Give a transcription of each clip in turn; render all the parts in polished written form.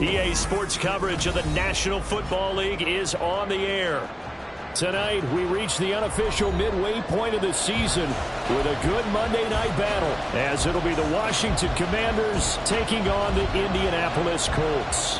EA Sports coverage of the National Football League is on the air. Tonight, we reach the unofficial midway point of the season with a good Monday night battle, as it'll be the Washington Commanders taking on the Indianapolis Colts.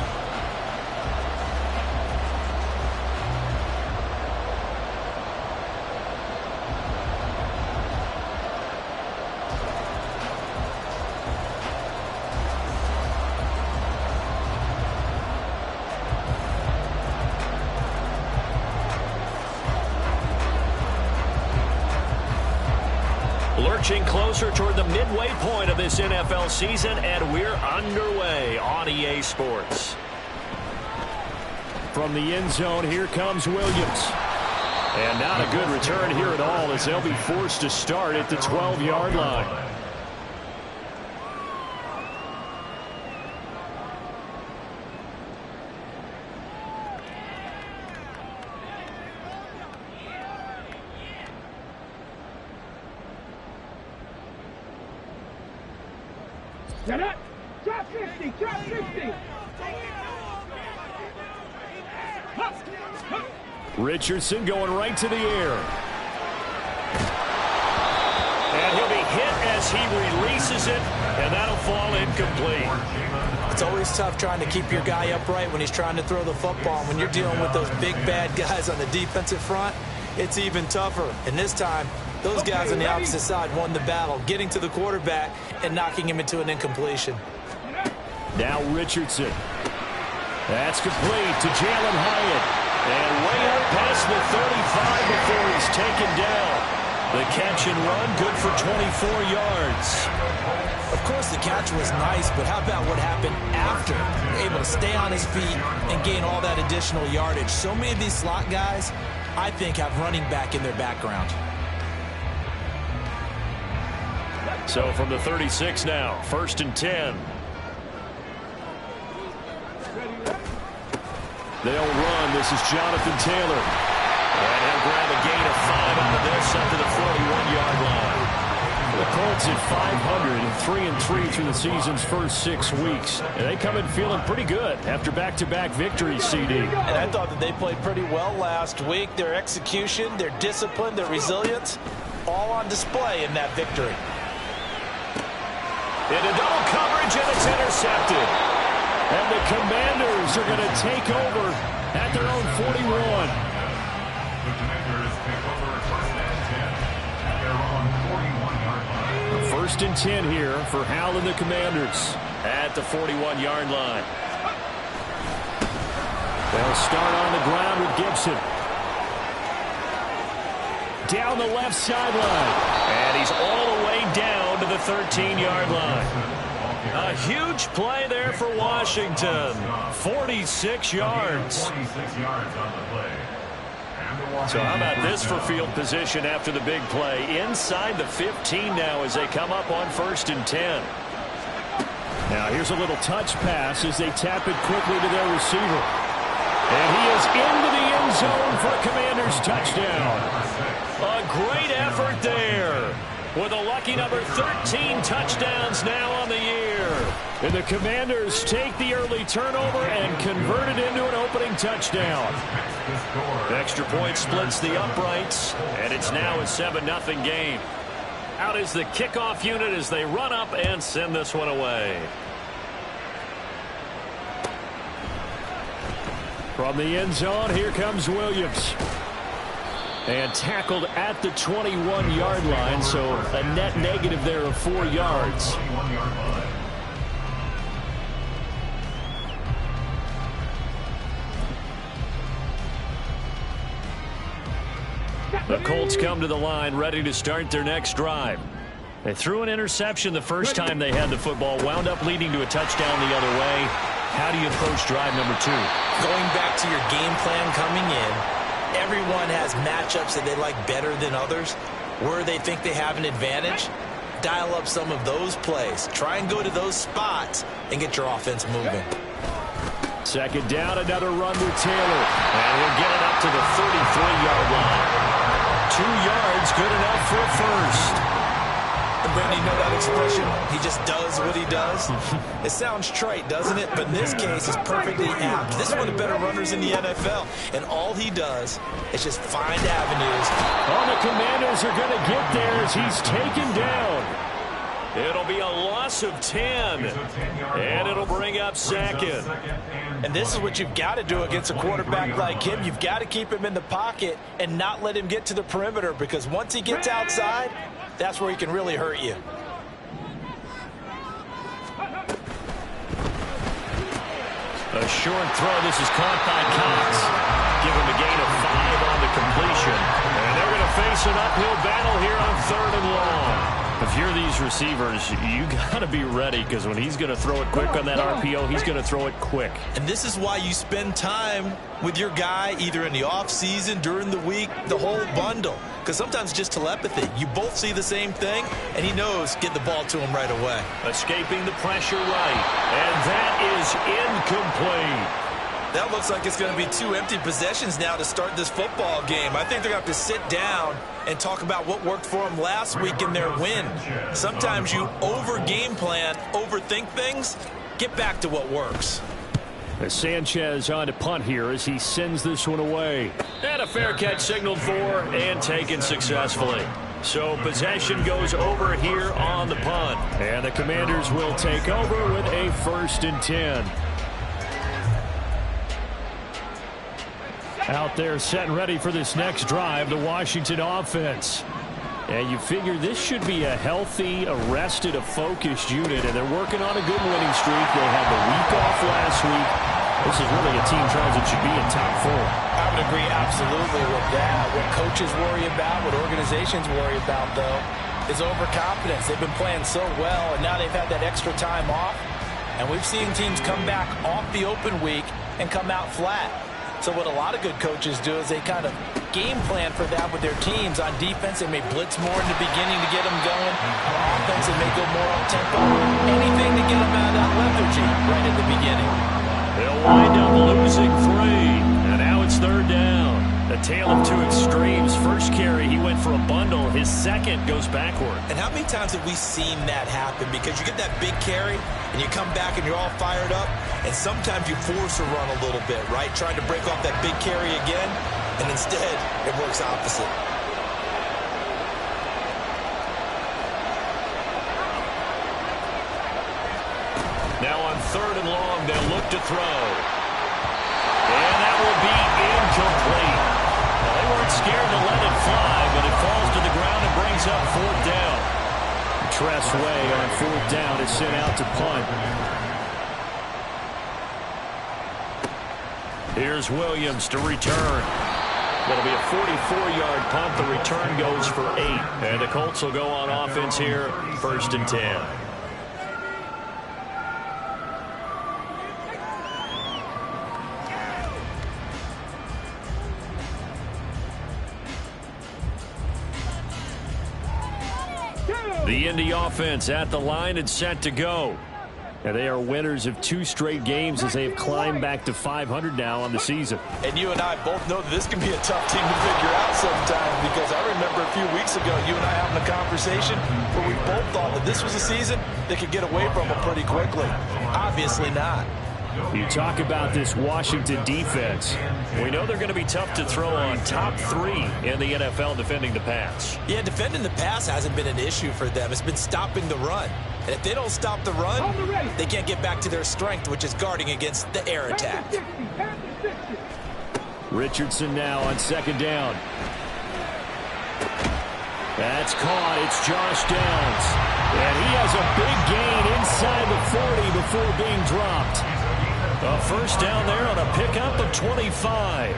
Lurching closer toward the midway point of this NFL season, and we're underway on EA Sports. From the end zone, here comes Williams. And not a good return here at all, as they'll be forced to start at the 12-yard line. Set up! Drop 50! Drop 50! Richardson going right to the air. And he'll be hit as he releases it, and that'll fall incomplete. It's always tough trying to keep your guy upright when he's trying to throw the football. When you're dealing with those big, bad guys on the defensive front, it's even tougher. And this time, those guys on the opposite side won the battle, getting to the quarterback and knocking him into an incompletion. Now Richardson. That's complete to Jalen Hyatt. And way up past the 35 before he's taken down. The catch and run, good for 24 yards. Of course, the catch was nice, but how about what happened after? Able to stay on his feet and gain all that additional yardage. So many of these slot guys, I think, have running back in their background. So from the 36 now, 1st and 10. They'll run. This is Jonathan Taylor. And he'll grab a gain of 5 out of this up to the 41-yard line. The Colts at 500, 3-3 through the season's first 6 weeks. And they come in feeling pretty good after back-to-back victories, CD. And I thought that they played pretty well last week. Their execution, their discipline, their resilience, all on display in that victory. Into double coverage, and it's intercepted. And the Commanders are going to take over at their own 41. First and 10 here for Hal and the Commanders at the 41-yard line. They'll start on the ground with Gibson. Down the left sideline. And he's all the way down to the 13-yard line. A huge play there for Washington. 46 yards. So how about this for field position after the big play? Inside the 15 now as they come up on 1st and 10. Now here's a little touch pass as they tap it quickly to their receiver. And he is into the end zone for a Commanders touchdown. A great effort there. With a lucky number 13 touchdowns now on the year. And the Commanders take the early turnover and convert it into an opening touchdown. The extra point splits the uprights, and it's now a 7-0 game. Out is the kickoff unit as they run up and send this one away. From the end zone, here comes Williams. And tackled at the 21-yard line, so a net negative there of 4 yards. The Colts come to the line ready to start their next drive. They threw an interception the first time they had the football, wound up leading to a touchdown the other way. How do you approach drive number 2? Going back to your game plan coming in, everyone has matchups that they like better than others. Where they think they have an advantage, dial up some of those plays. Try and go to those spots and get your offense moving. Second down, another run with Taylor. And he'll get it up to the 33-yard line. 2 yards, good enough for a first. And Brandon, you know that expression, he just does what he does? It sounds trite, doesn't it? But in this case, it's perfectly apt. This is one of the better runners in the NFL, and all he does is just find avenues. Oh, the Commanders are going to get there as he's taken down. It'll be a loss of 10, and it'll bring up second. And this is what you've got to do against a quarterback like him. You've got to keep him in the pocket and not let him get to the perimeter, because once he gets outside, that's where he can really hurt you. A short throw. This is caught by Cox. Give him a gain of 5 on the completion. And they're going to face an uphill battle here on 3rd and long. If you're these receivers, you got to be ready, because when he's going to throw it quick on that RPO, he's going to throw it quick. And this is why you spend time with your guy either in the offseason, during the week, the whole bundle. Because sometimes it's just telepathy. You both see the same thing, and he knows get the ball to him right away. Escaping the pressure right, and that is incomplete. That looks like it's going to be 2 empty possessions now to start this football game. I think they're going to have to sit down and talk about what worked for them last week in their win. Sometimes you over-game plan, overthink things. Get back to what works. Sanchez on to punt here as he sends this one away. And a fair catch signaled for and taken successfully. So possession goes over here on the punt. And the Commanders will take over with a 1st and 10. Out there set and ready for this next drive, the Washington offense. And you figure this should be a healthy, arrested, a focused unit, and they're working on a good winning streak. They had the week off last week. This is really a team tries it should be in top 4. I would agree absolutely with that. What coaches worry about, what organizations worry about, though, is overconfidence. They've been playing so well, and now they've had that extra time off. And we've seen teams come back off the open week and come out flat. So what a lot of good coaches do is they kind of game plan for that with their teams. On defense, they may blitz more in the beginning to get them going. On offense, they may go more up-tempo. Anything to get them out of that lethargy right at the beginning. They'll wind up losing 3. And now it's 3rd down. A tale of 2 extremes. First carry, he went for a bundle. His second goes backward. And how many times have we seen that happen? Because you get that big carry, and you come back and you're all fired up, and sometimes you force a run a little bit, right? Trying to break off that big carry again, and instead it works opposite. Now on 3rd and long, they'll look to throw. And that will be incomplete. Well, they weren't scared to let it fly, but it falls to the ground and brings up 4th down. Tress Way on 4th down is sent out to punt. Here's Williams to return. That'll be a 44-yard punt. The return goes for 8. And the Colts will go on offense here, 1st and 10. The Indy offense at the line and set to go. And they are winners of 2 straight games as they have climbed back to 500 now on the season. And you and I both know that this can be a tough team to figure out sometimes, because I remember a few weeks ago you and I having a conversation where we both thought that this was a season that could get away from them pretty quickly. Obviously not. You talk about this Washington defense. We know they're going to be tough to throw on. Top 3 in the NFL defending the pass. Yeah, defending the pass hasn't been an issue for them. It's been stopping the run. And if they don't stop the run, they can't get back to their strength, which is guarding against the air attack. Richardson now on 2nd down. That's caught. It's Josh Downs. And he has a big gain inside the 40 before being dropped. A 1st down there on a pickup of 25.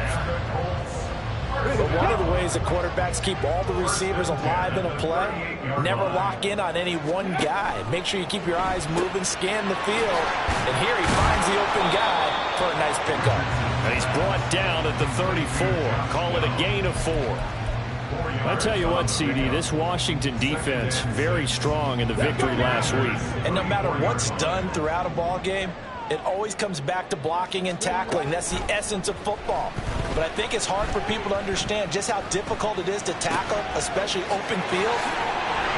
But one of the ways that quarterbacks keep all the receivers alive in a play, never lock in on any one guy. Make sure you keep your eyes moving, scan the field. And here he finds the open guy for a nice pickup. And he's brought down at the 34. Call it a gain of 4. I tell you what, CD, this Washington defense, very strong in the victory last week. And no matter what's done throughout a ball game, it always comes back to blocking and tackling. That's the essence of football. But I think it's hard for people to understand just how difficult it is to tackle, especially open field.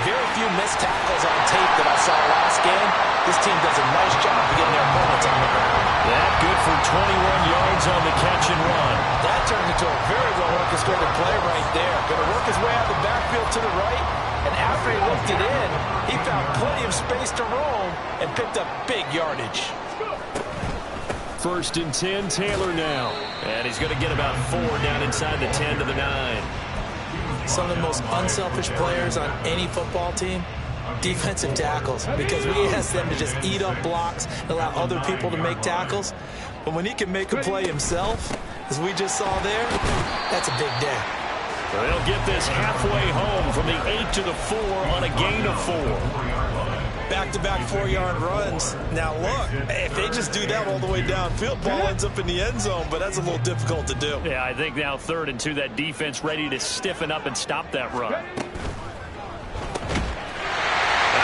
Very few missed tackles on tape that I saw last game. This team does a nice job of getting their opponents on the ground. That good for 21 yards on the catch and run. That turned into a very well orchestrated play right there. Going to work his way out of the backfield to the right. And after he looked it in, he found plenty of space to roam and picked up big yardage. 1st and 10, Taylor now. And he's going to get about 4 down inside the 10 to the 9. Some of the most unselfish players on any football team, defensive tackles, because we ask them to just eat up blocks and allow other people to make tackles. But when he can make a play himself, as we just saw there, that's a big day. So they'll get this halfway home from the 8 to the 4 on a gain of 4. Back-to-back 4-yard runs. Now look, if they just do that all the way downfield, ball ends up in the end zone, but that's a little difficult to do. Yeah, I think now 3rd and 2, that defense ready to stiffen up and stop that run. And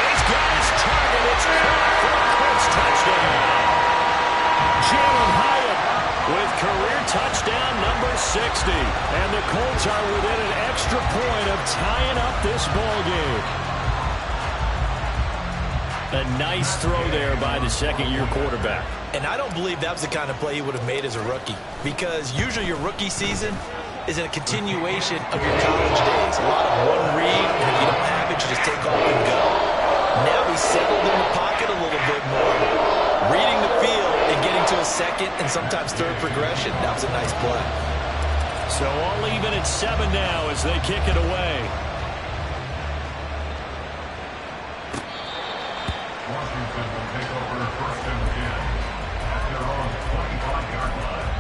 he's got his target. It's caught for a Colts touchdown. Jalen Hyatt with career touchdown number 60. And the Colts are within an extra point of tying up this ball game. A nice throw there by the second-year quarterback. And I don't believe that was the kind of play he would have made as a rookie, because usually your rookie season is a continuation of your college days. A lot of one read, and if you don't have it, you just take off and go. Now he's settled in the pocket a little bit more, reading the field and getting to a second and sometimes third progression. That was a nice play. So all even at 7 now as they kick it away. Washington will take over 1st and 10 at their own 25-yard line.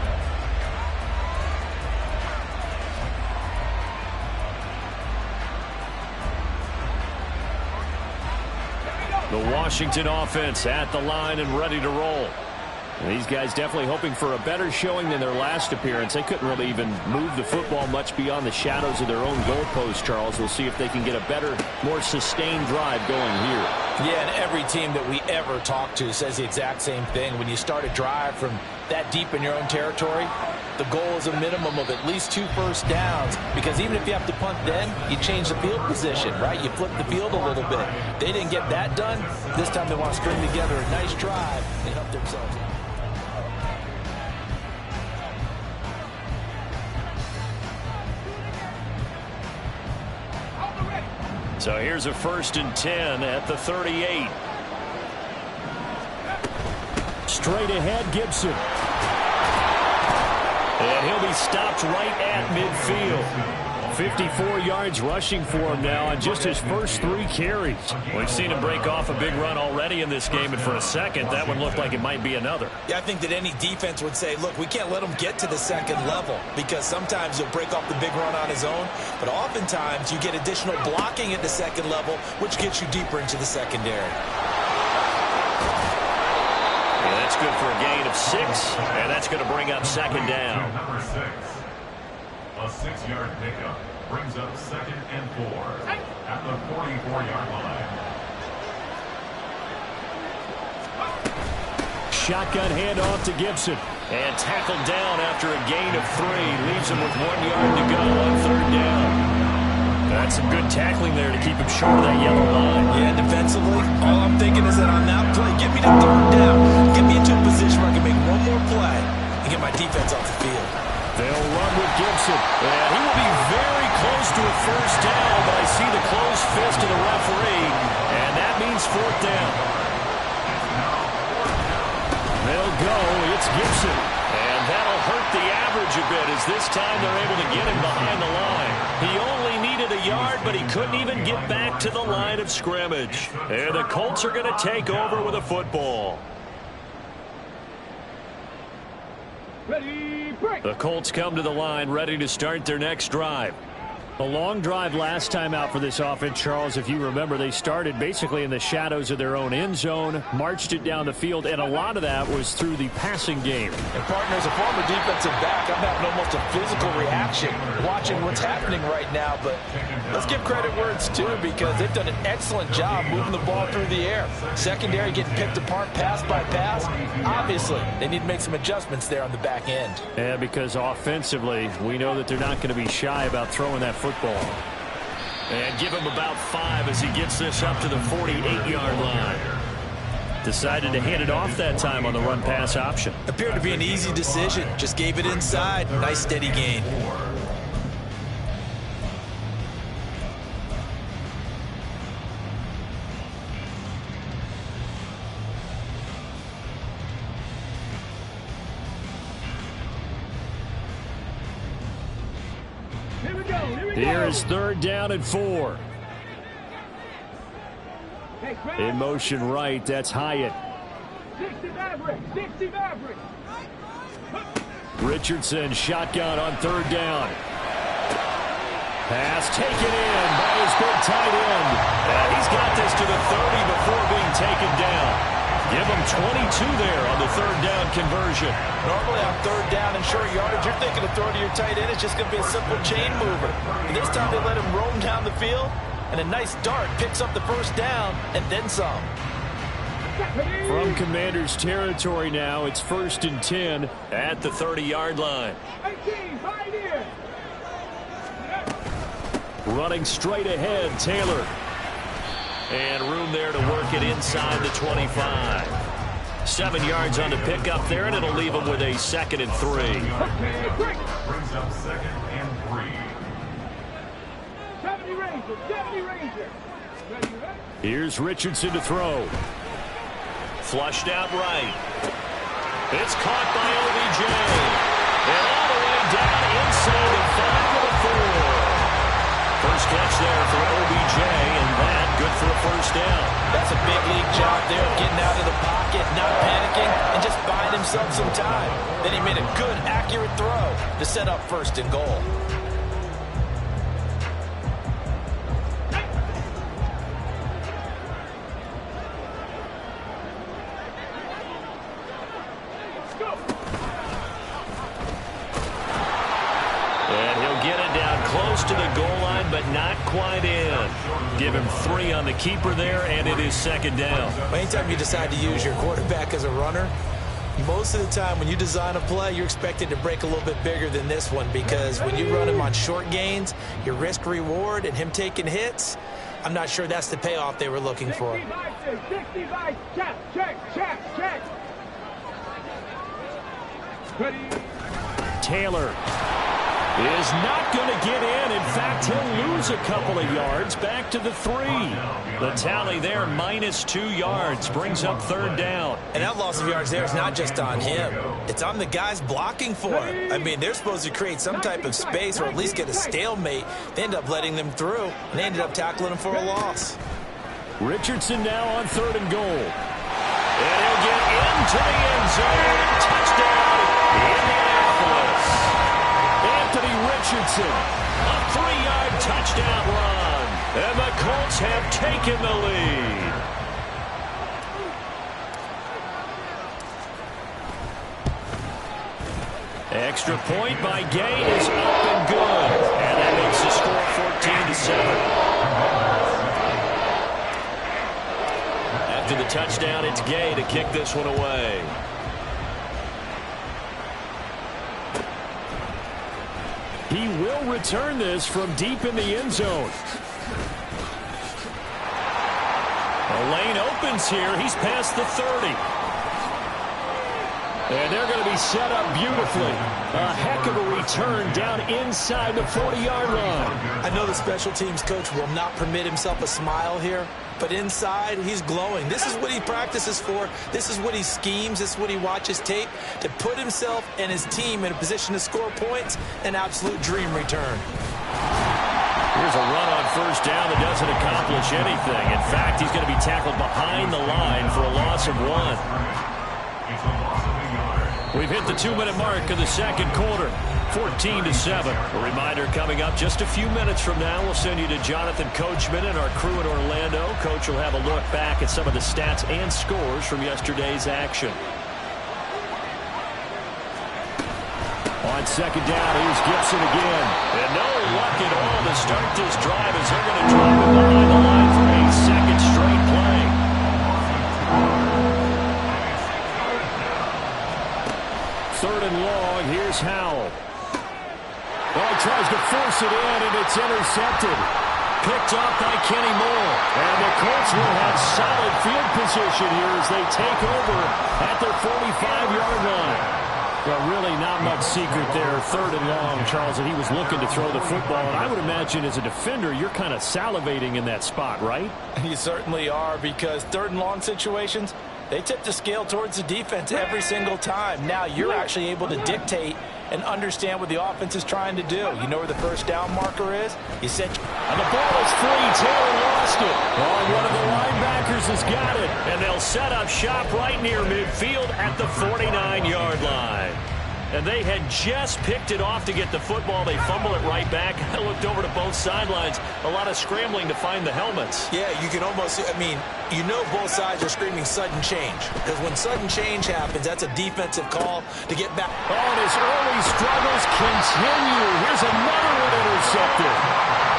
The Washington offense at the line and ready to roll. And these guys definitely hoping for a better showing than their last appearance. They couldn't really even move the football much beyond the shadows of their own goalpost, Charles. We'll see if they can get a better, more sustained drive going here. Yeah, and every team that we ever talk to says the exact same thing. When you start a drive from that deep in your own territory, the goal is a minimum of at least 2 first downs, because even if you have to punt then, you change the field position, right? You flip the field a little bit. They didn't get that done. This time they want to string together a nice drive and help themselves. So here's a 1st and 10 at the 38. Straight ahead, Gibson. And he'll be stopped right at midfield. 54 yards rushing for him now on just his first 3 carries. We've seen him break off a big run already in this game, and for a second, that one looked like it might be another. Yeah, I think that any defense would say, look, we can't let him get to the second level, because sometimes he'll break off the big run on his own, but oftentimes you get additional blocking at the second level, which gets you deeper into the secondary. And that's good for a gain of 6, and that's going to bring up 2nd down. Number 6. A 6-yard pickup brings up 2nd and 4 at the 44-yard line. Shotgun handoff to Gibson. And tackled down after a gain of 3. Leaves him with 1 yard to go on 3rd down. That's some good tackling there to keep him short of that yellow line. Yeah, defensively, all I'm thinking is that on that play, get me to 3rd down. Get me into a position where I can make one more play and get my defense off the field. They'll run with Gibson. And he will be very close to a 1st down, but I see the closed fist of the referee, and that means 4th down. They'll go. It's Gibson. And that'll hurt the average a bit, as this time they're able to get him behind the line. He only needed a yard, but he couldn't even get back to the line of scrimmage. And the Colts are going to take over with a football. Ready, break. The Colts come to the line ready to start their next drive. A long drive last time out for this offense, Charles. If you remember, they started basically in the shadows of their own end zone, marched it down the field, and a lot of that was through the passing game. And partner, as a former defensive back, I'm having almost a physical reaction watching what's happening right now. But let's give credit where it's due, because they've done an excellent job moving the ball through the air. Secondary getting picked apart pass by pass. Obviously, they need to make some adjustments there on the back end. Yeah, because offensively, we know that they're not going to be shy about throwing that football. And give him about 5 as he gets this up to the 48-yard line. Decided to hand it off that time on the run-pass option. Appeared to be an easy decision. Just gave it inside. Nice steady gain. Here is 3rd down and 4. In motion right, that's Hyatt. 60 Maverick, 60 Maverick. Richardson shotgun on 3rd down. Pass taken in by his big tight end. And he's got this to the 30 before being taken down. Give him 22 there on the 3rd down conversion. Normally on 3rd down and short yardage, you're thinking of throwing to your tight end. It's just going to be a simple chain mover. But this time they let him roam down the field, and a nice dart picks up the 1st down and then some. From Commander's territory now, it's 1st and 10 at the 30-yard line. 18, right here. Running straight ahead, Taylor. And room there to work it inside the 25. 7 yards on the pickup there, and it'll leave him with a 2nd and 3. Brings up 2nd and 3. 70 Ranger, 70 Ranger. Here's Richardson to throw. Flushed out right. It's caught by OBJ. And all the way down inside the 5 to the 4. First catch there for OBJ, and that good for a 1st down. That's a big league job there, getting out of the pocket, not panicking, and just buying himself some time. Then he made a good, accurate throw to set up 1st and goal. To the goal line, but not quite in. Give him 3 on the keeper there, and it is 2nd down. Anytime you decide to use your quarterback as a runner, most of the time when you design a play, you're expected to break a little bit bigger than this one, because when you run him on short gains, your risk-reward and him taking hits, I'm not sure that's the payoff they were looking for. 65, check, check, check, check. Taylor is not going to get in. In fact, he'll lose a couple of yards back to the 3. The tally there, -2 yards, brings up 3rd down. And that loss of yards there is not just on him. It's on the guys blocking for him. I mean, they're supposed to create some type of space or at least get a stalemate. They end up letting them through, and they ended up tackling him for a loss. Richardson now on 3rd and goal. And he'll get into the end zone. Touchdown, Indianapolis. Anthony Richardson, a 3-yard touchdown run. And the Colts have taken the lead. Extra point by Gay is up and good. And that makes the score 14-7. After the touchdown, it's Gay to kick this one away. He will return this from deep in the end zone. The lane opens here. He's past the 30. And they're going to be set up beautifully. A heck of a return down inside the 40-yard line. I know the special teams coach will not permit himself a smile here, but inside, he's glowing. This is what he practices for. This is what he schemes. This is what he watches tape to put himself and his team in a position to score points. An absolute dream return. Here's a run on 1st down that doesn't accomplish anything. In fact, he's going to be tackled behind the line for a loss of 1. We've hit the 2-minute mark of the 2nd quarter. 14-7. A reminder coming up just a few minutes from now. We'll send you to Jonathan Coachman and our crew in Orlando. Coach will have a look back at some of the stats and scores from yesterday's action. On 2nd down, here's Gibson again. And no luck at all to start this drive as they're going to drive it behind the line for a 2nd straight play. Third and long, here's Howell. Oh, he tries to force it in, and it's intercepted. Picked picked off by Kenny Moore. And the Colts will have solid field position here as they take over at their 45-yard line. Well, really not much secret there. 3rd and long, Charles, and he was looking to throw the football. And I would imagine as a defender, you're kind of salivating in that spot, right? You certainly are, because 3rd and long situations, they tip the scale towards the defense every single time. Now you're actually able to dictate and understand what the offense is trying to do. You know where the first down marker is? You set... And the ball is free. Taylor lost it. Oh, one of the linebackers has got it. And they'll set up shop right near midfield at the 49-yard line. And they had just picked it off to get the football. They fumble it right back. I looked over to both sidelines. A lot of scrambling to find the helmets. Yeah, you can almost, I mean, you know both sides are screaming sudden change. Because when sudden change happens, that's a defensive call to get back. Oh, and his early struggles continue. Here's another one intercepted.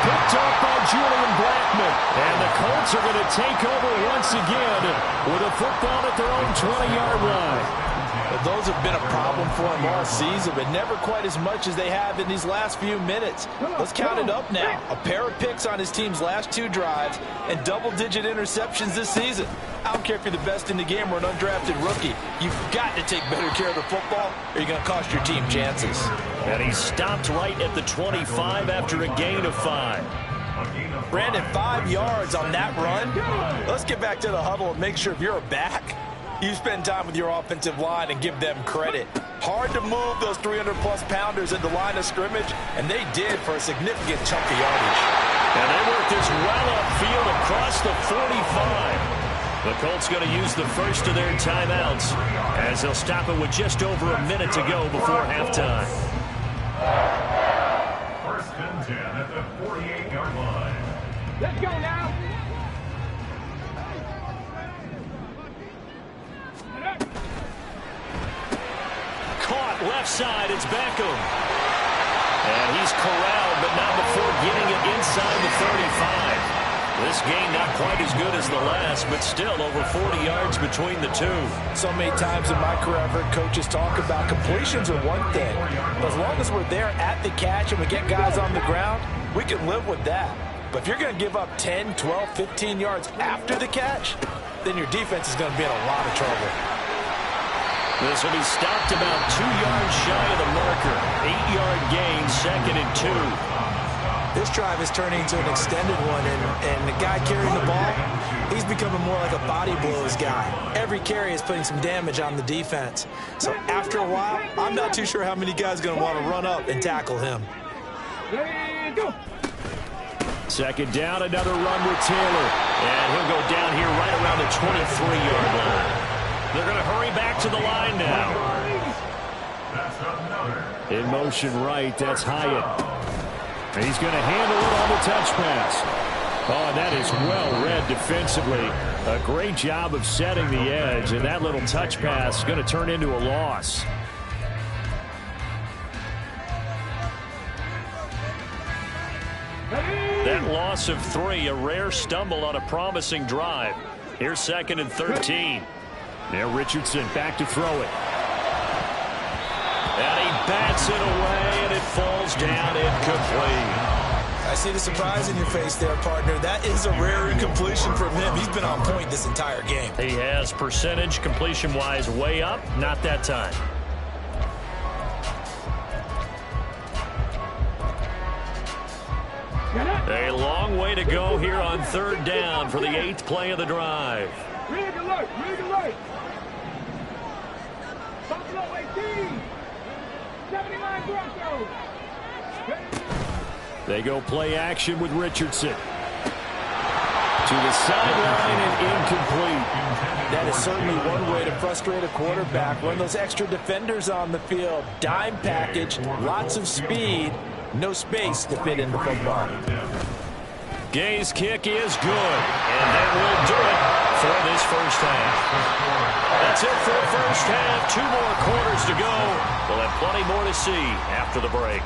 Picked off by Julian Blackman. And the Colts are going to take over once again with a football at their own 20-yard line. Well, those have been a problem for them all season, but never quite as much as they have in these last few minutes. Let's count it up now. A pair of picks on his team's last 2 drives and double-digit interceptions this season. I don't care if you're the best in the game or an undrafted rookie. You've got to take better care of the football or you're going to cost your team chances. And he stopped right at the 25 after a gain of 5. Brandon, 5 yards on that run. Let's get back to the huddle and make sure if you're a back, you spend time with your offensive line and give them credit. Hard to move those 300-plus pounders at the line of scrimmage, and they did for a significant chunk of yardage. And they worked this well upfield across the 45. The Colts going to use the first of their timeouts as they'll stop it with just over a minute to go before halftime. 1st and 10 at the 48-yard line. Let's go now. Caught left side, it's Beckham. And he's corralled, but not before getting it inside the 35. This game not quite as good as the last, but still over 40 yards between the two. So many times in my career, I've heard coaches talk about completions are one thing. But as long as we're there at the catch and we get guys on the ground, we can live with that. But if you're going to give up 10, 12, 15 yards after the catch, then your defense is going to be in a lot of trouble. This will be stopped about 2 yards shy of the marker. 8-yard gain, 2nd and 2. This drive is turning into an extended one, and the guy carrying the ball, he's becoming more like a body blows guy. Every carry is putting some damage on the defense. So after a while, I'm not too sure how many guys are going to want to run up and tackle him. Ready, go. 2nd down, another run with Taylor. And he'll go down here right around the 23-yard line. They're going to hurry back to the line now. In motion right, that's Hyatt. And he's going to handle it on the touch pass. Oh, and that is well read defensively. A great job of setting the edge, and that little touch pass is going to turn into a loss. That loss of 3, a rare stumble on a promising drive. Here's 2nd and 13. Now Richardson back to throw it. And he bats it away, and it falls down incomplete. I see the surprise in your face there, partner. That is a rare incompletion from him. He's been on point this entire game. He has percentage completion-wise way up. Not that time. A long way to go here on 3rd down for the 8th play of the drive. Rig alert, rig alert. Buffalo 18. 79 Broncos. They go play action with Richardson. To the sideline and incomplete. That is certainly one way to frustrate a quarterback. Run those extra defenders on the field. Dime package, lots of speed, no space to fit in the football. Gay's kick is good, and that will do it for this first half. That's it for the first half. 2 more quarters to go. We'll have plenty more to see after the break.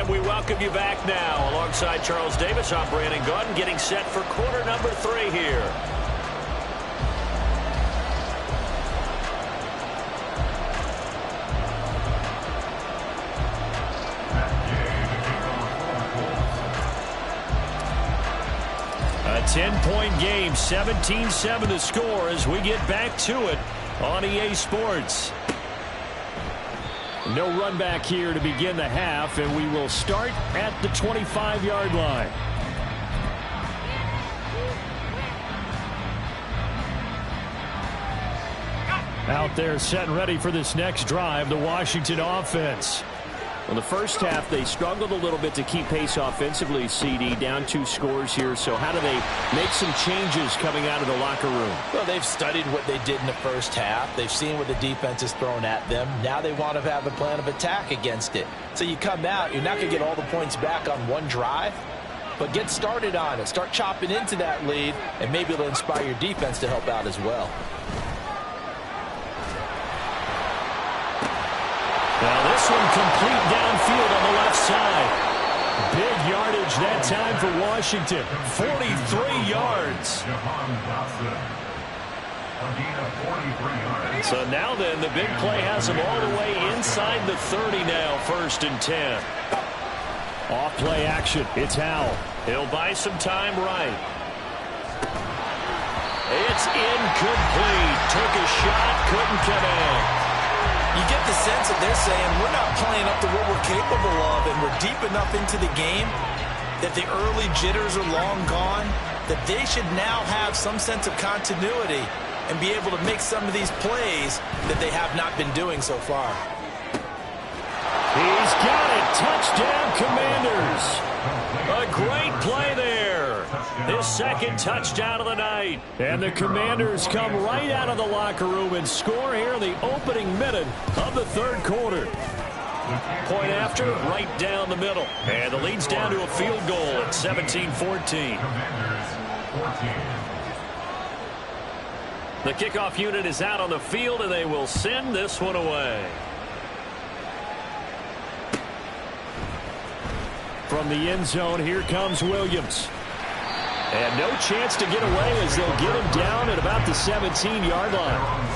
And we welcome you back now. Alongside Charles Davis, I'm Brandon Gaudin, getting set for quarter number 3 here. A 10-point game, 17-7 to score as we get back to it on EA Sports. No run back here to begin the half, and we will start at the 25-yard line. Out there set and ready for this next drive, the Washington offense. Well, the first half, they struggled a little bit to keep pace offensively, CD, down 2 scores here. So how do they make some changes coming out of the locker room? Well, they've studied what they did in the first half. They've seen what the defense has thrown at them. Now they want to have a plan of attack against it. So you come out, you're not going to get all the points back on one drive, but get started on it. Start chopping into that lead, and maybe it'll inspire your defense to help out as well. Now this one complete downfield on the left side. Big yardage that time for Washington. 43 yards. So now then, the big play has him all the way inside the 30 now. 1st and 10. Off play action. It's Howell. He'll buy some time right. It's incomplete. Took a shot, couldn't connect. You get the sense that they're saying we're not playing up to what we're capable of, and we're deep enough into the game that the early jitters are long gone, that they should now have some sense of continuity and be able to make some of these plays that they have not been doing so far. He's got it. Touchdown, Commanders. A great play there. His 2nd touchdown of the night. And the Commanders come right out of the locker room and score here in the opening minute of the 3rd quarter. Point after, right down the middle. And the lead's down to a field goal at 17-14. The kickoff unit is out on the field, and they will send this one away. From the end zone, here comes Williams. And no chance to get away as they'll get him down at about the 17-yard line.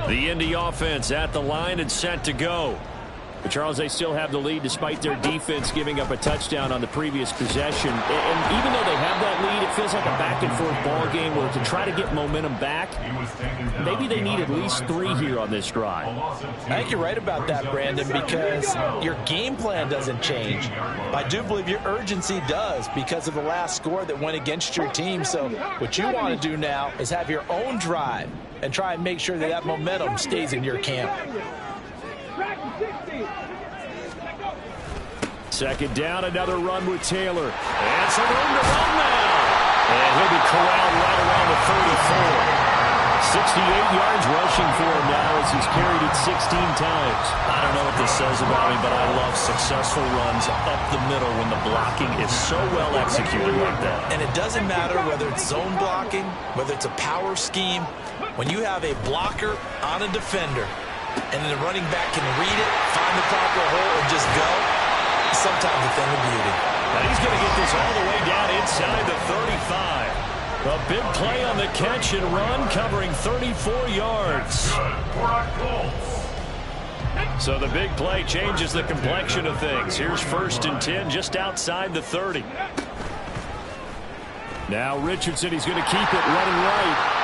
The Indy offense at the line and set to go. But Charles, they still have the lead despite their defense giving up a touchdown on the previous possession. And even though they have that lead, it feels like a back-and-forth ball game where to try to get momentum back, maybe they need at least 3 here on this drive. I think you're right about that, Brandon, because your game plan doesn't change. I do believe your urgency does because of the last score that went against your team. So what you want to do now is have your own drive and try and make sure that that momentum stays in your camp. 2nd down, another run with Taylor. And some room to run now. And he'll be corralled right around the 34. 68 yards rushing for him now as he's carried it 16 times. I don't know what this says about me, but I love successful runs up the middle when the blocking is so well executed like that. And it doesn't matter whether it's zone blocking, whether it's a power scheme. When you have a blocker on a defender, and the running back can read it, find the proper hole, and just go, sometimes a thing of beauty. Now he's going to get this all the way down inside the 35. A big play on the catch and run, covering 34 yards. So the big play changes the complexion of things. Here's 1st and 10 just outside the 30. Now Richardson, he's going to keep it running right.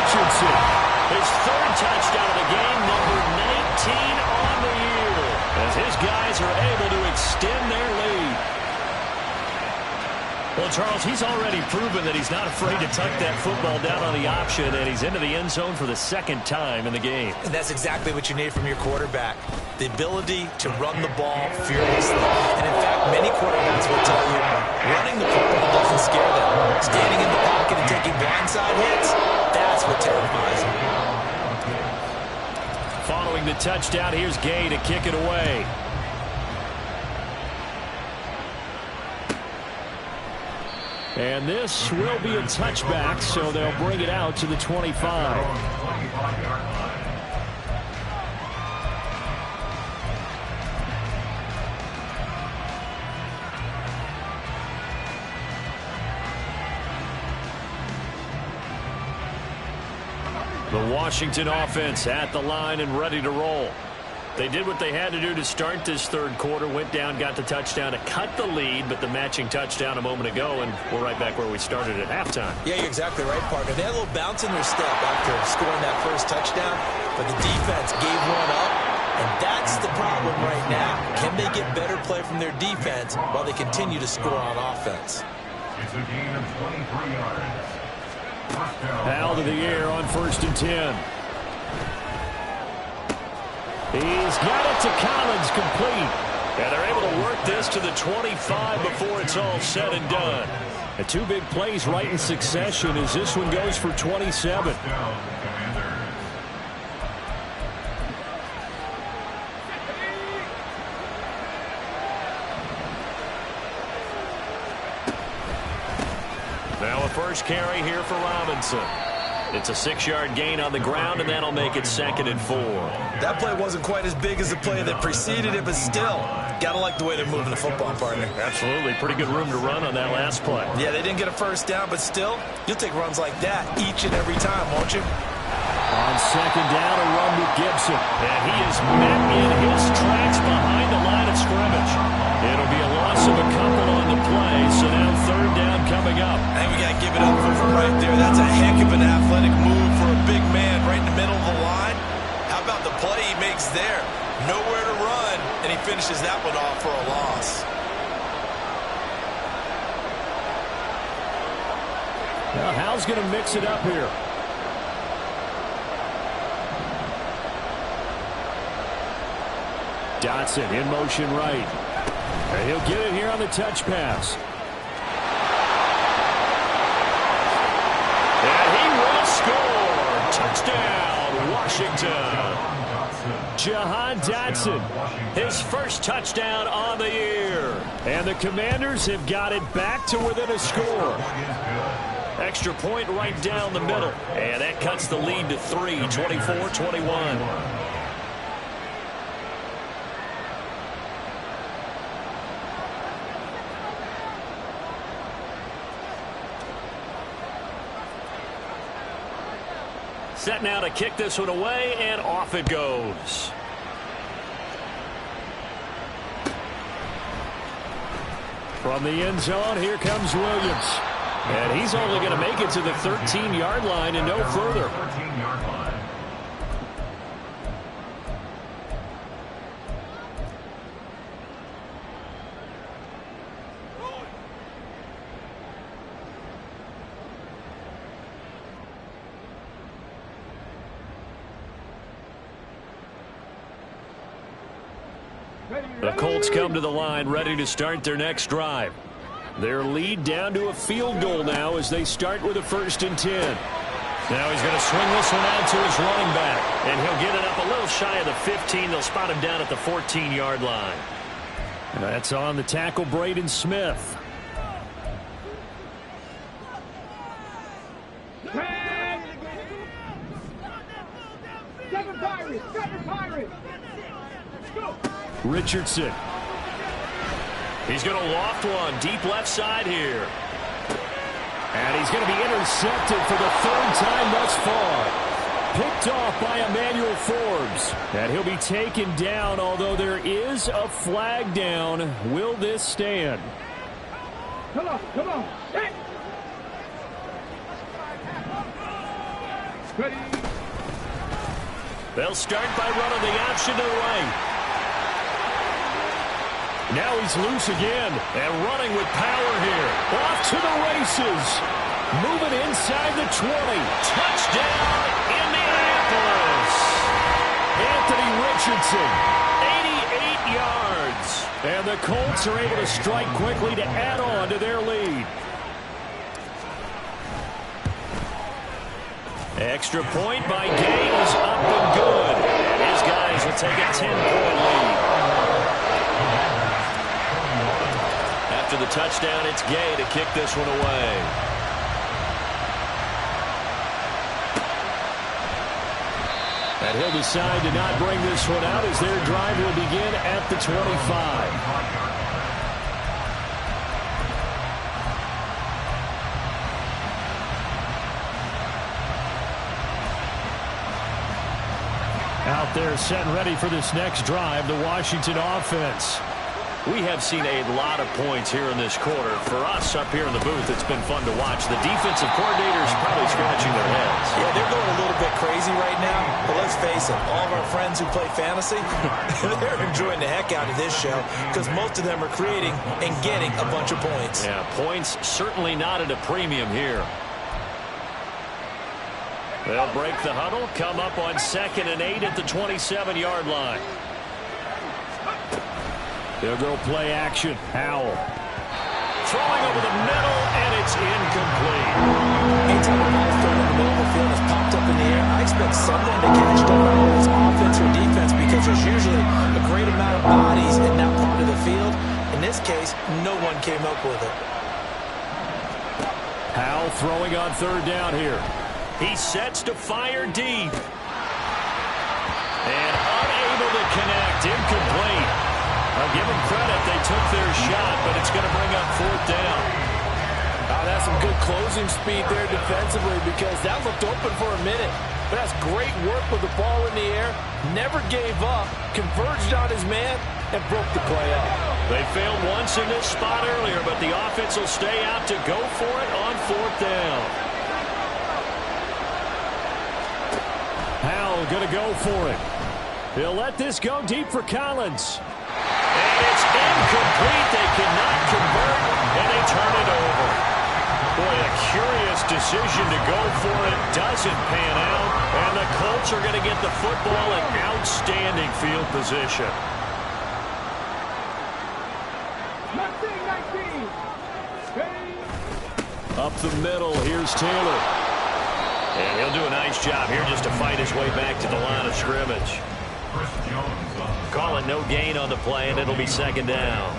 Richardson, his 3rd touchdown of the game, number 19 on the year, as his guys are able to extend their lead. Well, Charles, he's already proven that he's not afraid to tuck that football down on the option, and he's into the end zone for the 2nd time in the game. And that's exactly what you need from your quarterback, the ability to run the ball fearlessly. And in fact, many quarterbacks will tell you running the football doesn't scare them. Standing in the pocket and taking blindside hits, that's what terrifies him. Following the touchdown, here's Gay to kick it away. And this will be a touchback, so they'll bring it out to the 25. The Washington offense at the line and ready to roll. They did what they had to do to start this third quarter, went down, got the touchdown to cut the lead, but the matching touchdown a moment ago, and we're right back where we started at halftime. Yeah, you're exactly right, Parker. They had a little bounce in their step after scoring that first touchdown, but the defense gave one up, and that's the problem right now. Can they get better play from their defense while they continue to score on offense? It's a gain of 23 yards. Out of the air on 1st and 10. He's got it to Collins, complete. And they're able to work this to the 25 before it's all said and done. And two big plays right in succession as this one goes for 27. Now a first carry here for Robinson. It's a 6-yard gain on the ground, and that'll make it 2nd and 4. That play wasn't quite as big as the play that preceded it, but still, gotta like the way they're moving the football, partner. Absolutely. Pretty good room to run on that last play. Yeah, they didn't get a first down, but still, you'll take runs like that each and every time, won't you? On 2nd down, a run with Gibson. And he is met in his tracks behind the line of scrimmage. It'll be a loss of a couple on the play, so now 3rd down coming up. I think we got to give it up for him right there. That's a heck of an athletic move for a big man right in the middle of the line. How about the play he makes there? Nowhere to run, and he finishes that one off for a loss. Now, Hal's going to mix it up here. Dotson in motion right. And he'll get it here on the touch pass. And he will score. Touchdown, Washington. Jahan Dotson, his first touchdown on the year. And the Commanders have got it back to within a score. Extra point right down the middle. And that cuts the lead to 3, 24-21. Set now to kick this one away, and off it goes. From the end zone, here comes Williams. And he's only going to make it to the 13-yard line and no further. 13-yard line. The Colts come to the line ready to start their next drive. Their lead down to a field goal now as they start with a 1st and 10. Now he's going to swing this one out to his running back. And he'll get it up a little shy of the 15. They'll spot him down at the 14-yard line. And that's on the tackle, Braden Smith. Seven Pirates. Richardson. He's going to loft one deep left side here. And he's going to be intercepted for the 3rd time thus far. Picked off by Emmanuel Forbes. And he'll be taken down, although there is a flag down. Will this stand? Come on. Hey. Ready. They'll start by running the option to the right. Now he's loose again and running with power here. Off to the races. Moving inside the 20. Touchdown, Indianapolis. Anthony Richardson, 88 yards. And the Colts are able to strike quickly to add on to their lead. Extra point by Gay is up and good. And his take a 10-point lead. After the touchdown, it's Gay to kick this one away. And he'll decide to not bring this one out as their drive will begin at the 25. Out there set and ready for this next drive, the Washington offense. We have seen a lot of points here in this quarter. For us up here in the booth, it's been fun to watch. The defensive coordinators probably scratching their heads. Yeah, they're going a little bit crazy right now. But let's face it, all of our friends who play fantasy, they're enjoying the heck out of this show because most of them are creating and getting a bunch of points. Yeah, points certainly not at a premium here. They'll break the huddle, come up on 2nd and 8 at the 27-yard line. They'll go play action. Howell. Throwing over the middle, and it's incomplete. Anytime the ball's thrown in the middle of the field is popped up in the air, I expect someone to catch it, whether it's offense or defense, because there's usually a great amount of bodies in that part of the field. In this case, no one came up with it. Howell throwing on 3rd down here. He sets to fire deep. And unable to connect. Incomplete. I'll give them credit. They took their shot, but it's going to bring up 4th down. That's some good closing speed there defensively because that looked open for a minute. But that's great work with the ball in the air. Never gave up. Converged on his man and broke the play up. They failed once in this spot earlier, but the offense will stay out to go for it on 4th down. Howell going to go for it. He'll let this go deep for Collins. And it's incomplete. They cannot convert, and they turn it over. Boy, a curious decision to go for it. Doesn't pan out, and the Colts are going to get the football in outstanding field position. 19. Up the middle, here's Taylor. And he'll do a nice job here just to fight his way back to the line of scrimmage. Call it no gain on the play, and it'll be 2nd down.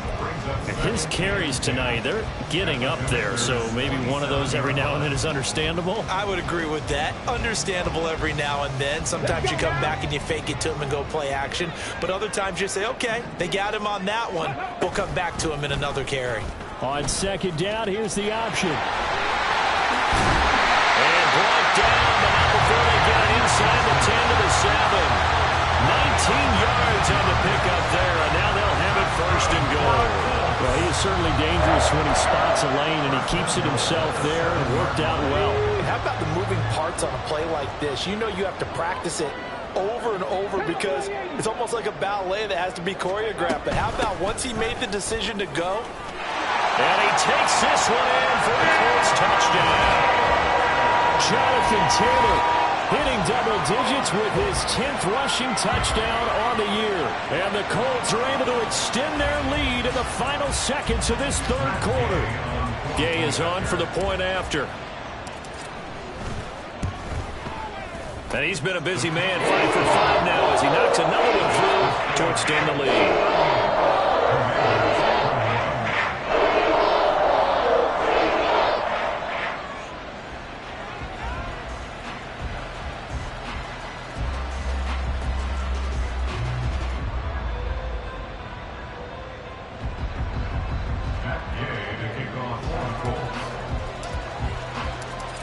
His carries tonight, they're getting up there, so maybe one of those every now and then is understandable. I would agree with that. Understandable every now and then. Sometimes you come back and you fake it to him and go play action. But other times you say, okay, they got him on that one. We'll come back to him in another carry. On 2nd down, here's the option. And brought down, but not before they get it inside the 10 to the 7. 19 yards on the pickup there, and now they'll have it 1st and goal. Well, he is certainly dangerous when he spots a lane, and he keeps it himself there and worked out well. How about the moving parts on a play like this? You know you have to practice it over and over because it's almost like a ballet that has to be choreographed. But how about once he made the decision to go? And he takes this one in for the Colts touchdown. Jonathan Taylor hitting double digits with his 10th rushing touchdown on the year. And the Colts are able to extend their lead in the final seconds of this 3rd quarter. Gay is on for the point after. And he's been a busy man, 5 for 5 now as he knocks another one through to extend the lead.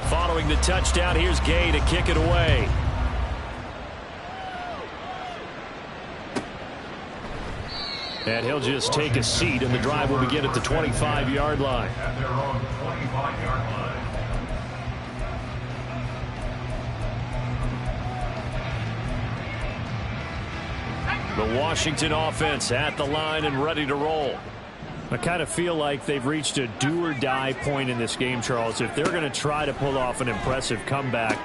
Following the touchdown, here's Gay to kick it away. And he'll just take a seat, and the drive will begin at the 25-yard line. At their own 25-yard line. The Washington offense at the line and ready to roll. I kind of feel like they've reached a do-or-die point in this game, Charles. If they're going to try to pull off an impressive comeback,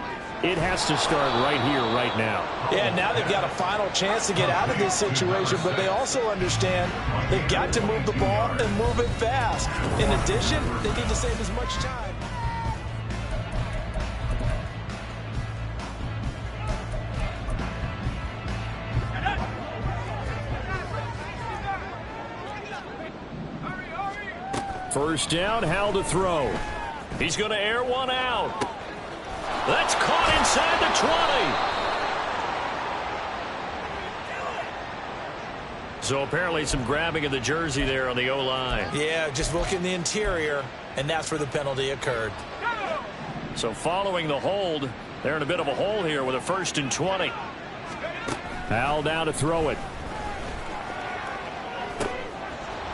it has to start right here, right now. Yeah, now they've got a final chance to get out of this situation, but they also understand they've got to move the ball and move it fast. In addition, they need to save as much time. First down, Howell to throw. He's going to air one out. That's caught inside the 20. So apparently some grabbing of the jersey there on the O-line. Yeah, just look in the interior, and that's where the penalty occurred. So following the hold, they're in a bit of a hole here with a 1st and 20. Howell down to throw it.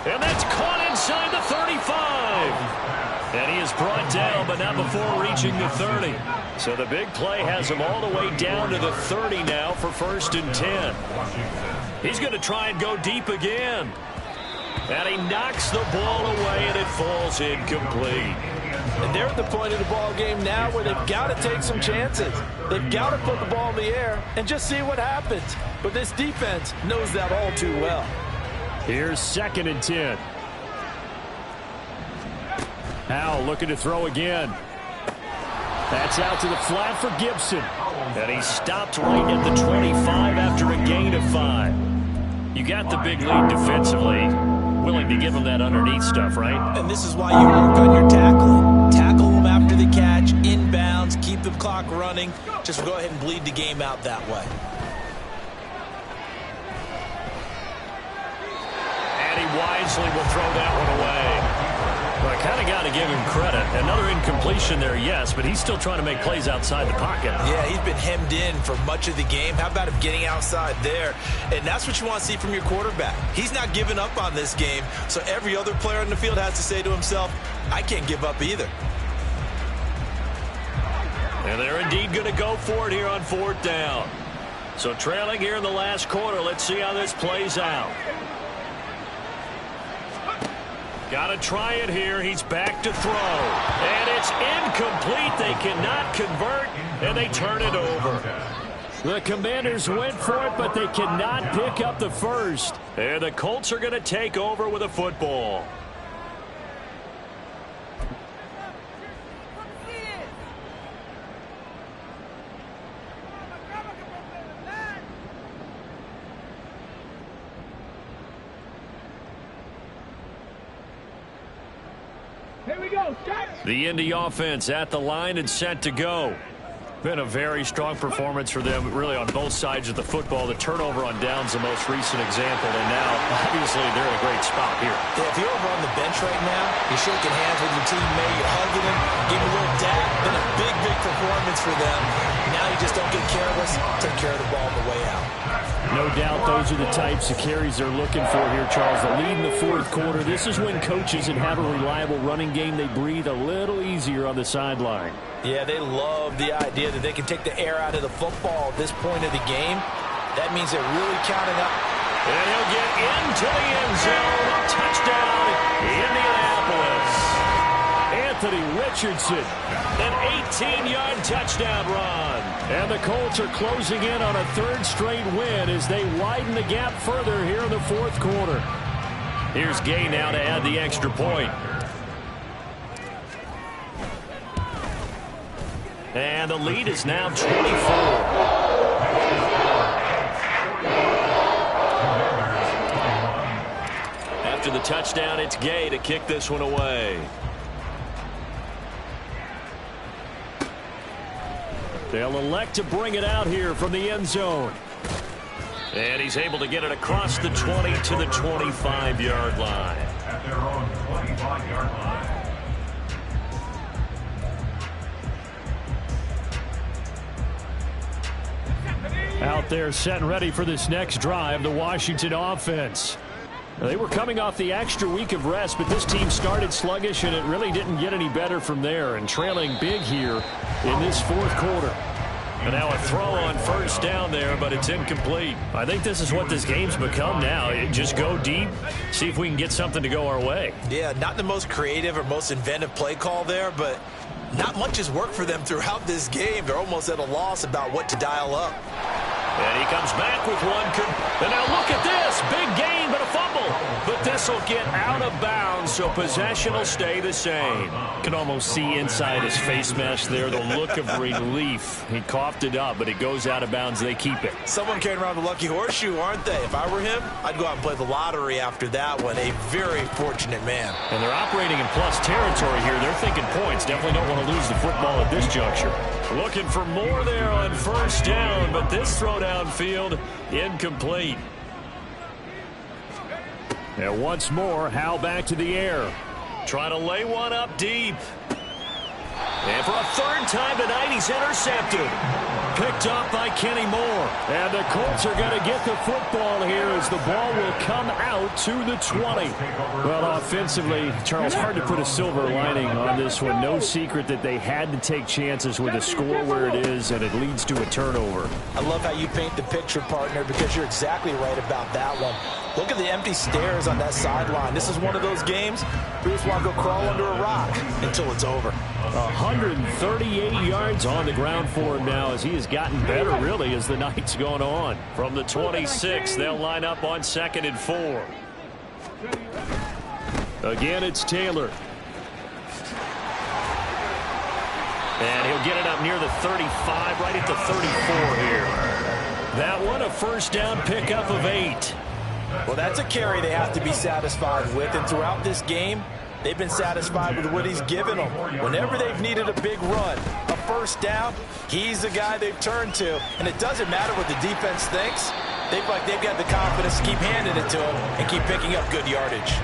And that's caught inside the 35. And he is brought down, but not before reaching the 30. So the big play has him all the way down to the 30 now for 1st and 10. He's going to try and go deep again. And he knocks the ball away, and it falls incomplete. And they're at the point of the ball game now where they've got to take some chances. They've got to put the ball in the air and just see what happens. But this defense knows that all too well. Here's 2nd and 10. Howell looking to throw again. That's out to the flat for Gibson. And he stopped right at the 25 after a gain of 5. You got the big lead defensively. Willing to give him that underneath stuff, right? And this is why you work on your tackling. Tackle them after the catch, inbounds, keep the clock running. Just go ahead and bleed the game out that way. And he wisely will throw that one away. Well, I kind of got to give him credit. Another incompletion there, yes, but he's still trying to make plays outside the pocket. Yeah, he's been hemmed in for much of the game. How about him getting outside there? And that's what you want to see from your quarterback. He's not giving up on this game, so every other player in the field has to say to himself, I can't give up either. And they're indeed going to go for it here on 4th down. So trailing here in the last quarter, let's see how this plays out. Got to try it here. He's back to throw. And it's incomplete. They cannot convert, and they turn it over. The Commanders went for it, but they cannot pick up the first. And the Colts are going to take over with a football. Here we go, stop. The Indy offense at the line and set to go. Been a very strong performance for them, really, on both sides of the football. The turnover on downs, the most recent example, and now, obviously, they're in a great spot here. Yeah, if you're over on the bench right now, you're shaking hands with your teammate, you're hugging him, giving a little dab. Been a big, big performance for them. Now you just don't get careless, take care of the ball on the way out. No doubt those are the types of carries they're looking for here, Charles. The lead in the 4th quarter. This is when coaches that have a reliable running game, they breathe a little easier on the sideline. Yeah, they love the idea that they can take the air out of the football at this point of the game. That means they're really counting up. And he'll get into the end zone. Touchdown, Indianapolis. Anthony Richardson, an 18-yard touchdown run. And the Colts are closing in on a 3rd straight win as they widen the gap further here in the 4th quarter. Here's Gay now to add the extra point. And the lead is now 24. After the touchdown, it's Gay to kick this one away. They'll elect to bring it out here from the end zone. And he's able to get it across the 20 to the 25-yard line. At their own 25-yard line. Out there set and ready for this next drive, the Washington offense. They were coming off the extra week of rest, but this team started sluggish, and it really didn't get any better from there, and trailing big here in this 4th quarter. And now a throw on 1st down there, but it's incomplete. I think this is what this game's become now. Just go deep, see if we can get something to go our way. Yeah, not the most creative or most inventive play call there, but not much has worked for them throughout this game. They're almost at a loss about what to dial up. And he comes back with one. And now look at this. Big gain, but a fumble. But then this will get out of bounds, so possession will stay the same. Can almost see inside his face mesh there the look of relief. He coughed it up, but it goes out of bounds. They keep it. Someone carrying around the lucky horseshoe, aren't they? If I were him, I'd go out and play the lottery after that one. A very fortunate man. And they're operating in plus territory here. They're thinking points. Definitely don't want to lose the football at this juncture. Looking for more there on first down, but this throw downfield incomplete. And once more, Howell back to the air. Trying to lay one up deep. And for a third time tonight, he's intercepted. Picked off by Kenny Moore. And the Colts are going to get the football here as the ball will come out to the 20. Well, offensively, Charles, hard to put a silver lining on this one. No secret that they had to take chances with the score where it is, and it leads to a turnover. I love how you paint the picture, partner, because you're exactly right about that one. Look at the empty stairs on that sideline. This is one of those games where you just want to go crawl under a rock until it's over. 138 yards on the ground for him now as he has gotten better, really, as the night's gone on. From the 26, they'll line up on 2nd and 4. Again, it's Taylor. And he'll get it up near the 35, right at the 34 here. That one, a first down pickup of 8. Well, that's a carry they have to be satisfied with, and throughout this game, they've been satisfied with what he's given them. Whenever they've needed a big run, a first down, he's the guy they've turned to. And it doesn't matter what the defense thinks. They've got the confidence to keep handing it to him and keep picking up good yardage.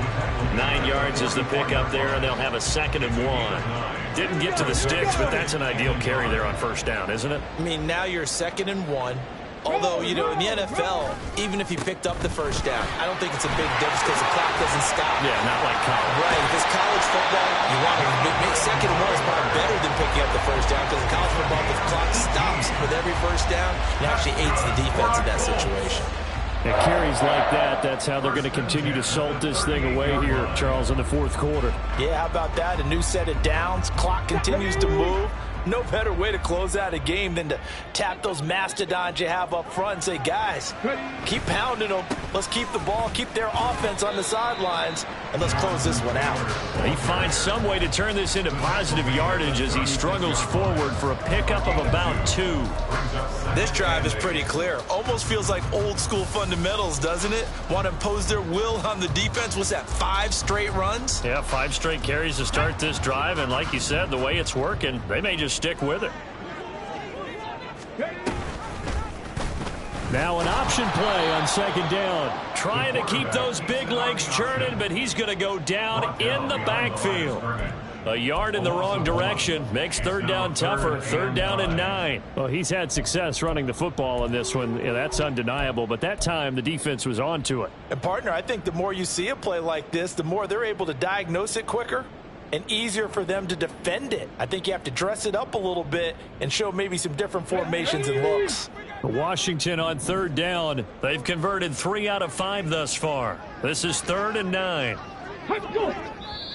9 yards is the pickup there, and they'll have a 2nd and 1. Didn't get to the sticks, but that's an ideal carry there on first down, isn't it? I mean, now you're 2nd and 1. Although, you know, in the NFL, even if he picked up the first down, I don't think it's a big difference because the clock doesn't stop. Yeah, not like college. Right. If it's college football, you want to make 2nd and 1 is probably better than picking up the first down because in college football, the clock stops with every first down. It actually aids the defense in that situation. And carries like that, that's how they're going to continue to salt this thing away here, Charles, in the 4th quarter. Yeah, how about that? A new set of downs. Clock continues to move. No better way to close out a game than to tap those mastodons you have up front and say, guys, keep pounding them. Let's keep the ball, keep their offense on the sidelines, and let's close this one out. He finds some way to turn this into positive yardage as he struggles forward for a pickup of about 2. This drive is pretty clear. Almost feels like old school fundamentals, doesn't it? Want to impose their will on the defense. What's that, 5 straight runs? Yeah, 5 straight carries to start this drive, and like you said, the way it's working, they may just stick with it. Now an option play on 2nd down. Trying to keep those big legs churning, but he's going to go down in the backfield. A yard in the wrong direction makes 3rd down tougher. 3rd down and 9. Well, he's had success running the football in this one. Yeah, that's undeniable, but that time the defense was on to it. And, partner, I think the more you see a play like this, the more they're able to diagnose it quicker and easier for them to defend it. I think you have to dress it up a little bit and show maybe some different formations and looks. Washington on 3rd down. They've converted 3 out of 5 thus far. This is 3rd and 9.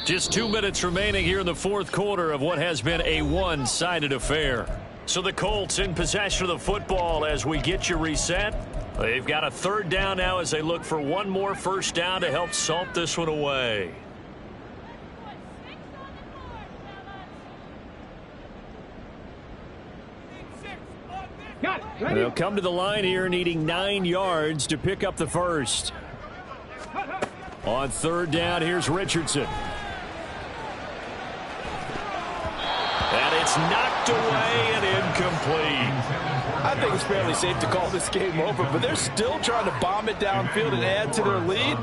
Just 2 minutes remaining here in the 4th quarter of what has been a one-sided affair. So the Colts in possession of the football as we get you reset. They've got a 3rd down now as they look for one more first down to help salt this one away. They'll come to the line here needing 9 yards to pick up the first. On 3rd down, here's Richardson. And it's knocked away and incomplete. I think it's fairly safe to call this game over, but they're still trying to bomb it downfield and add to their lead.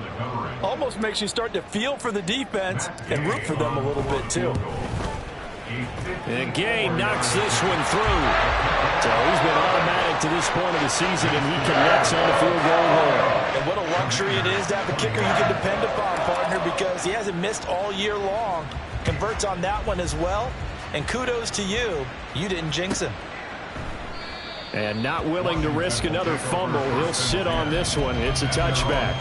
Almost makes you start to feel for the defense and root for them a little bit, too. And Gay knocks this one through. So he's been automatic to this point of the season, and he connects on the field goal hole. And what a luxury it is to have a kicker you can depend upon, partner, because he hasn't missed all year long. Converts on that one as well. And kudos to you. You didn't jinx him. And not willing to risk another fumble. He'll sit on this one. It's a touchback.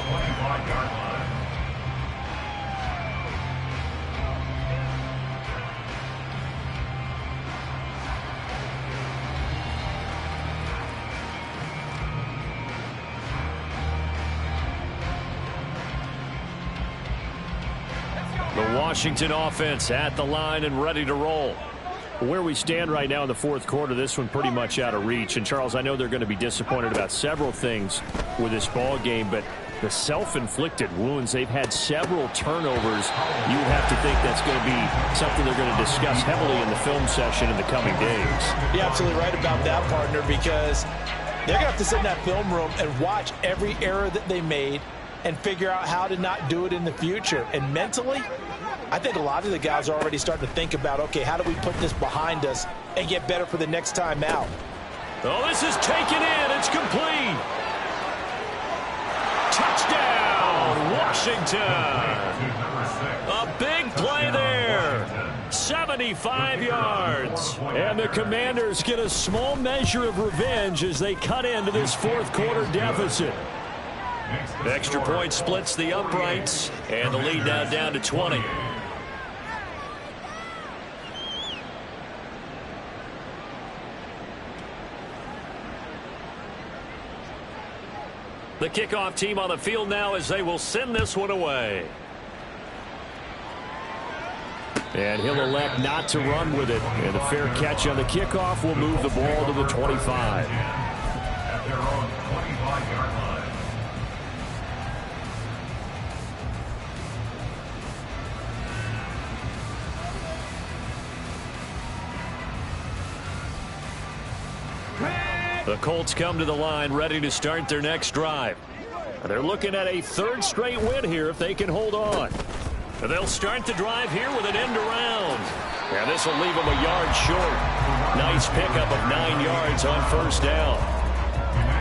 The Washington offense at the line and ready to roll. Where we stand right now in the fourth quarter, this one pretty much out of reach. And, Charles, I know they're going to be disappointed about several things with this ball game, but the self-inflicted wounds, they've had several turnovers. You have to think that's going to be something they're going to discuss heavily in the film session in the coming days. You're absolutely right about that, partner, because they're going to have to sit in that film room and watch every error that they made and figure out how to not do it in the future. And mentally, I think a lot of the guys are already starting to think about, okay, how do we put this behind us and get better for the next time out? Oh, this is taken in. It's complete. Touchdown, Washington. A big play there. 75 yards. And the Commanders get a small measure of revenge as they cut into this fourth quarter deficit. Extra point splits the uprights, and the lead now down to 20. The kickoff team on the field now as they will send this one away. And he'll elect not to run with it. And a fair catch on the kickoff will move the ball to the 25. At their own 25-yard line. The Colts come to the line ready to start their next drive. They're looking at a third straight win here if they can hold on. They'll start the drive here with an end around. And this will leave them a yard short. Nice pickup of 9 yards on first down.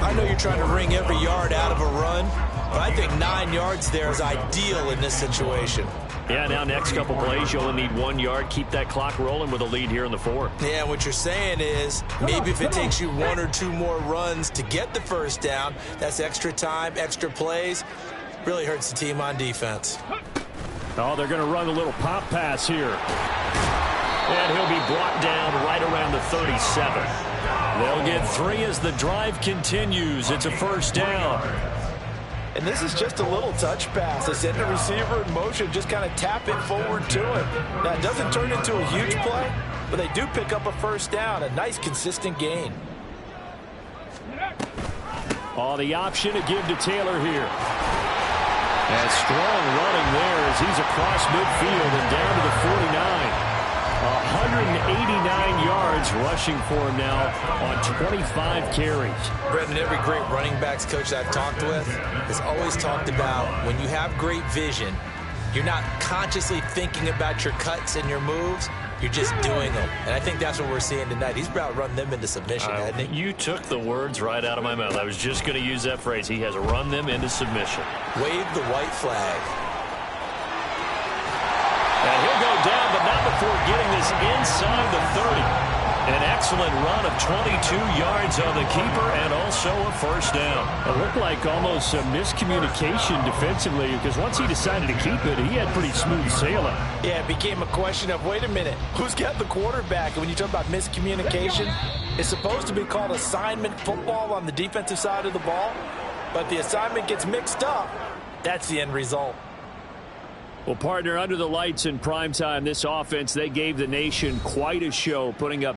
I know you're trying to wring every yard out of a run, but I think 9 yards there is ideal in this situation. Yeah, now next couple plays, you only need 1 yard. Keep that clock rolling with a lead here in the fourth. Yeah, what you're saying is maybe if it takes you 1 or 2 more runs to get the first down, that's extra time, extra plays. Really hurts the team on defense. Oh, they're going to run a little pop pass here. And he'll be brought down right around the 37. They'll get 3 as the drive continues. It's a first down. And this is just a little touch pass. They send the receiver in motion, just kind of tap it forward to him. Now, it doesn't turn into a huge play, but they do pick up a first down, a nice, consistent gain. Oh, the option to give to Taylor here. And strong running there as he's across midfield and down to the 49. 189 yards rushing for him now on 25 carries. Brendan, every great running backs coach I've talked with has always talked about when you have great vision, you're not consciously thinking about your cuts and your moves. You're just doing them. And I think that's what we're seeing tonight. He's about to run them into submission, hasn't he? You took the words right out of my mouth. I was just going to use that phrase. He has run them into submission. Wave the white flag. And he'll go down, but not before getting this inside the 30. An excellent run of 22 yards on the keeper and also a first down. It looked like almost a miscommunication defensively because once he decided to keep it, he had pretty smooth sailing. Yeah, it became a question of, wait a minute, who's got the quarterback? And when you talk about miscommunication, it's supposed to be called assignment football on the defensive side of the ball. But the assignment gets mixed up. That's the end result. Well, partner, under the lights in primetime, this offense, they gave the nation quite a show, putting up